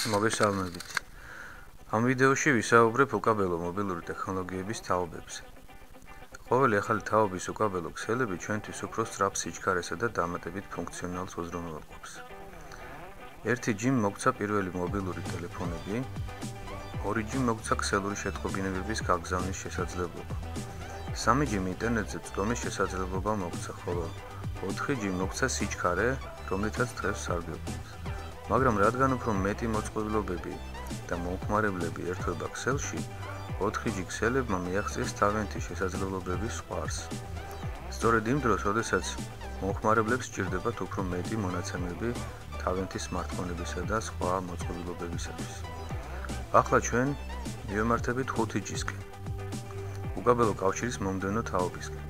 მოგესალმებით. ამ ვიდეოში ვისაუბრებ უკაბელო მობილური ტექნოლოგიების თაობებზე. ყოველი ახალი თაობის უკაბელო ქსელები ჩვენთვის უფრო სწრაფ სიჩქარესა და დამატებით ფუნქციონალს უზრუნველყოფს. 1G მოგცა პირველი მობილური ტელეფონები, 2G მოგცა ქსელური შეტყობინებების გაგზავნის შესაძლებლობა. 3G ინტერნეტზე წვდომის შესაძლებლობა მოგცა, ხოლო 4G მოგცა სიჩქარე, რომლითაც დღეს სარგებლობს. მაგრამ რადგან უფრო მეტი მოწყობილობები და მომხმარებლები ერთვება ქსელში, 4G ქსელებმა მიაღწიეს თავიანთი შესაძლებლობების ზღვარს. სწორედ იმ დროს, როდესაც მომხმარებლებს სჭირდებათ უფრო მეტი მონაცემები თავიანთი სმარტფონებისა და სხვა მოწყობილობებისათვის. ახლა ჩვენ მივემართებით 5G-სკენ, უკაბელო კავშირის მომდევნო თაობისკენ.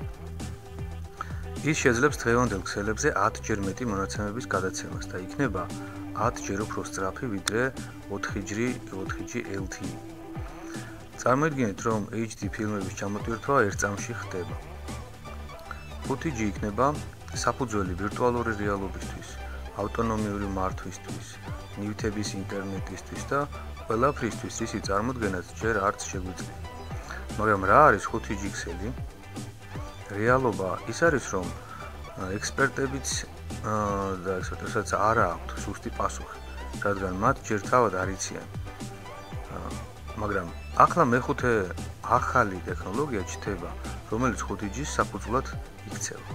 ის შეძლებს დღევანდელ ქსელებზე 10-ჯერ მეტი მონაცემების გადაცემას და იქნება 10-ჯერ უფრო სწრაფი ვიდრე 4G LTE. წარმოიდგინეთ, რომ HD ფილმების ჩამოტვირთვა ერთ წამში ხდება. 5G იქნება საფუძველი ვირტუალური რეალობისთვის, ავტონომიური მართვისთვის, ნივთების ინტერნეტისთვის და ყველაფრისთვის, რისი წარმოდგენაც ჯერ არც შეგვიძლია. მაგრამ რა არის 5G ქსელი? რეალობა ის არის, რომ ექსპერტებიც და ექსპერტებსაც არ აქვთ სუსტი პასუხი, რადგან მათ ჯერ თავად არ იციან. მაგრამ ახლა მეხუთე ახალი ტექნოლოგია ჩნდება, რომელიც 5G-ს საფუძვლად იქცევა.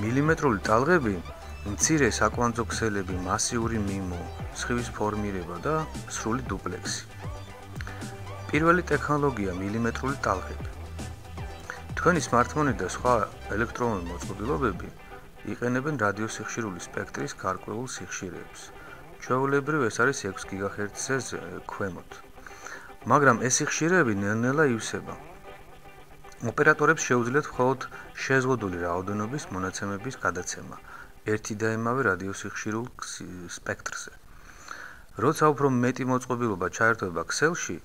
მილიმეტრული ტალღები, მცირე საკვანძო ქსელები, მასიური მიმო, სხივის ფორმირება და სრული დუპლექსი. პირველი ტექნოლოგია მილიმეტრული ტალღები. თქვენი სმარტფონი და სხვა ელექტრონული მოწყობილობები იყენებენ რადიოსიხშირული სპექტრის გარკვეულ სიხშირეებს. ჩვეულებრივ ეს არის 6 GHz-ზე ქვემოთ. მაგრამ ეს სიხშირეები ნელ-ნელა ივსება. ოპერატორებს შეუძლიათ მხოლოდ შეზღუდული რაოდენობის მონაცემების გადაცემა ერთი და იმავე რადიოსიხშირულ სპექტრზე. როცა უფრო მეტი მოწყობილობა ჩაერთვება ქსელში,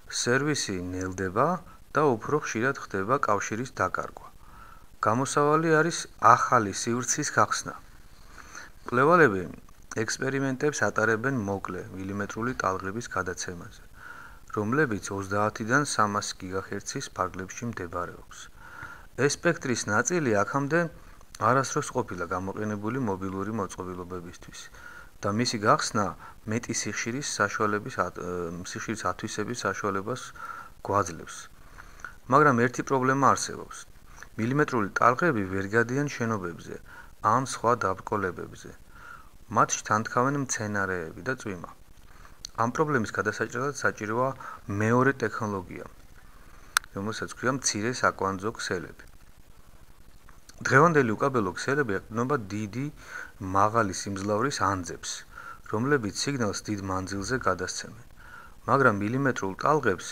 სერვისი ნელდება და უფრო ხშირად ხდება კავშირის დაკარგვა. გამოსავალი არის ახალი სივრცის გახსნა. მკვლევარები ექსპერიმენტებს ატარებენ მოკლე მილიმეტრული ტალღების გადაცემაზე, რომლებიც 30-დან 300 GHz-ის ფარგლებში მდებარეობს. ეს სპექტრის ნაწილი აქამდე არასდროს ყოფილა გამოყენებული მობილური მოწყობილობებისთვის და მისი გახსნა მეტი სიხშირის ათვისების საშუალებას გვაძლევს. მაგრამ ერთი პრობლემა არსებობს. მილიმეტრული ტალღები ვერ გადიან შენობებზე ან სხვა დაბრკოლებებზე. მათში თანთქავენ მცენარეები და წვიმა. ამ პრობლემის გადასაჭრელად საჭიროა მეორე ტექნოლოგია, რომელსაც ქვია მცირე საკვანძო ქსელები. დღევანდელი უკაბელო ქსელები ეყრდნობა დიდი, მაღალი სიმძლავრის ანძებს, რომლებიც სიგნალს დიდ მანძილზე გადასცემენ. მაგრამ მილიმეტრულ ტალღებს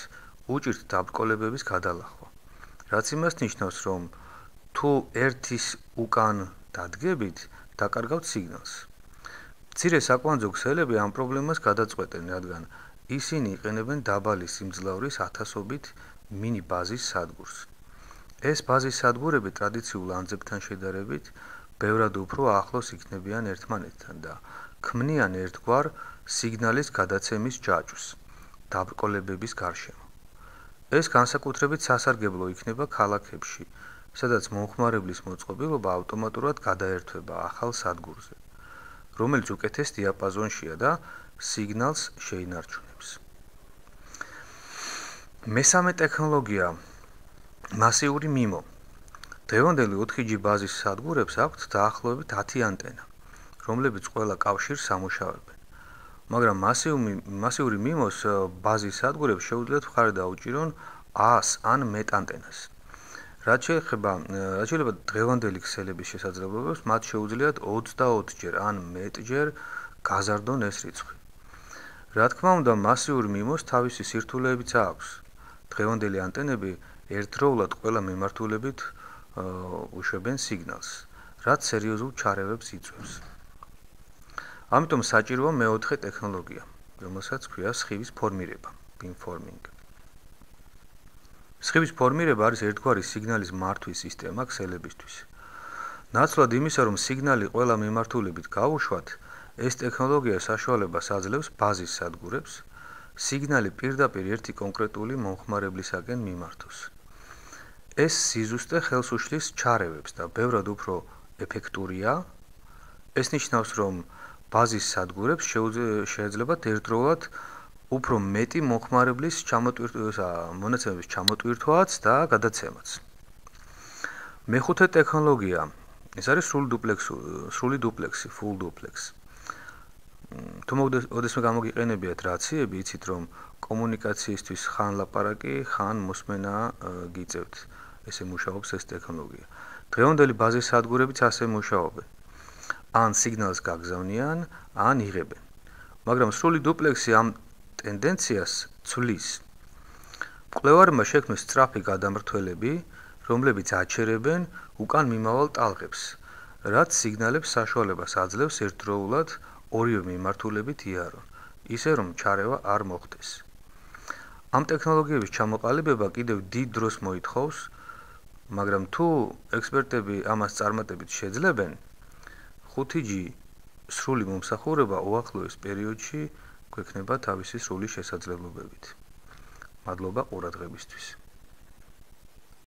უჭირთ დაბრკოლებების გადალახვა, რაც იმას ნიშნავს, რომ თუ ერთის უკან დადგებით, დაკარგავთ სიგნალს. მცირე საკვანძო ქსელები ამ პრობლემას გადაწყვეტენ, რადგან ისინი იყენებენ დაბალი სიმძლავრის ათასობით მინი ბაზის სადგურს. ეს ბაზის სადგურები ტრადიციულ ანძებთან შედარებით ბევრად უფრო ახლოს იქნებიან ერთმანეთთან და ქმნიან ერთგვარ სიგნალის გადაცემის ჯაჭვს დაბრკოლებების გარშემო. ეს განსაკუთრებით სასარგებლო იქნება ქალაქებში, სადაც მომხმარებლის მოწყობილობა ავტომატურად გადაერთვება ახალ სადგურზე, რომელიც უკეთეს დიაპაზონშია და სიგნალს შეინარჩუნებს. მესამე ტექნოლოგია მასიური მიმო. დღევანდელი 4G ბაზის სადგურებს აქვთ დაახლოებით 10 ანტენა, რომლებიც ყველა კავშირს სამუშავებენ. მაგრამ მასიური მიმოს ბაზის სადგურებს შეუძლიათ მხარი დაუჭირონ 100 ან მეტ ანტენას. რაც შეიძლება დღევანდელი ქსელების შესაძლებლობებს, მათ შეუძლიათ 24-ჯერ ან მეტჯერ გაზარდონ ეს რიცხვი. რა თქმა უნდა, მასიური მიმოს თავისი სირთულეებიც აქვს. დღევანდელი ანტენები ერთდროულად ყველა მიმართულებით უშვებენ სიგნალს, რაც სერიოზულ ჩარევებს იწვევს. ამიტომ საჭიროა მეოთხე ტექნოლოგია, რომელსაც ქვია სხივის ფორმირება, beamforming. სხივის ფორმირება არის ერთგვარი სიგნალის მართვის სისტემა ქსელებისთვის. ნაცვლად იმისა, რომ სიგნალი ყველა მიმართულებით გავუშვათ, ეს ტექნოლოგია საშუალებას აძლევს ბაზის სადგურებს სიგნალი პირდაპირ ერთი კონკრეტული მომხმარებლისაკენ მიმართოს. ეს სიზუსტე ხელს უშლის ჩარევებს და ბევრად უფრო ეფექტურია. ეს ნიშნავს, რომ ბაზის სადგურებს შეეძლებათ ერთდროულად უფრო მეტი მომხმარებლის მონაცემების ჩამოტვირთვაც და გადაცემაც. მეხუთე ტექნოლოგია ეს არის სრული დუპლექსი, full duplex. თუ მოდესმე გამოგიყენებიათ რაციები, იცით რომ კომუნიკაციისთვის ხან ლაპარაკი, ხან მოსმენა გიწევთ. ესე მუშაობს ეს ტექნოლოგია. დღევანდელი ბაზის სადგურებიც ასე მუშაობენ. ან სიგნალს გაგზავნიან, ან იღებენ. მაგრამ სრული დუპლექსი ამ ტენდენციას ცვლის. მკვლევარებმა შექმნეს სწრაფი გადამრთველები, რომლებიც აჩერებენ უკან მიმავალ ტალღებს, რაც სიგნალებს საშუალებას აძლევს ერთდროულად ორივე მიმართულებით იარონ, ისე რომ ჩარევა არ მოხდეს. ამ ტექნოლოგიების ჩამოყალიბება კიდევ დიდ დროს მოითხოვს, მაგრამ თუ ექსპერტები ამას წარმატებით შეძლებენ, 5G სრული მომსახურება უახლოეს პერიოდში გვექნება თავისი სრული შესაძლებლობებით. მადლობა ყურადღებისთვის.